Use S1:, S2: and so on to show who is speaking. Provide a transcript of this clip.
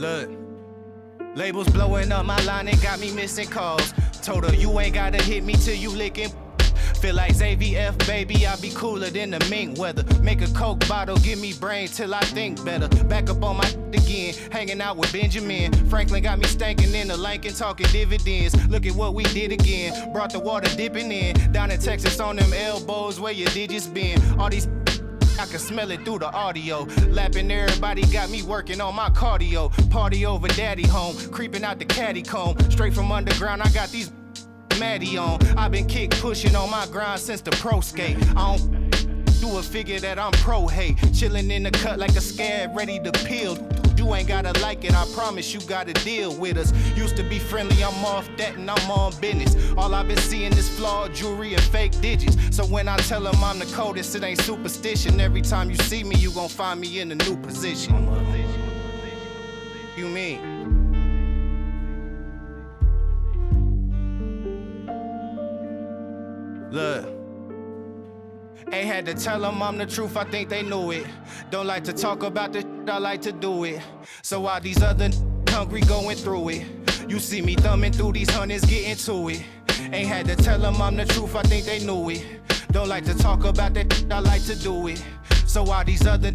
S1: Look, labels blowing up my line and got me missing calls. Told her you ain't gotta hit me till you licking. Feel like ASMV, baby, I be cooler than the mink weather. Make a Coke bottle, give me brain till I think better. Back up on my again, hanging out with Benjamin. Franklin got me stankin' in the Lincoln, talking dividends. Look at what we did again. Brought the water dipping in. Down in Texas on them elbows, where your digits been. All these I can smell it through the audio. Lapping everybody got me working on my cardio. Party over daddy home, creeping out the caddy comb. Straight from underground, I got these Maddie on. I've been kick pushing on my grind since the pro skate. I don't do a figure that I'm pro hate. Chilling in the cut like a scab ready to peel. You ain't gotta like it, I promise you gotta deal with us. Used to be friendly, I'm off that and I'm on business. All I've been seeing is flawed jewelry and fake digits. So when I tell them I'm the coldest, it ain't superstition. Every time you see me, you gon' find me in a new position. You mean? Look, ain't had to tell them I'm the truth, I think they knew it. Don't like to talk about the shit, I like to do it. So while these other hungry going through it, you see me thumbing through these hundreds, getting to it. Ain't had to tell them I'm the truth, I think they knew it. Don't like to talk about that shit, I like to do it. So while these other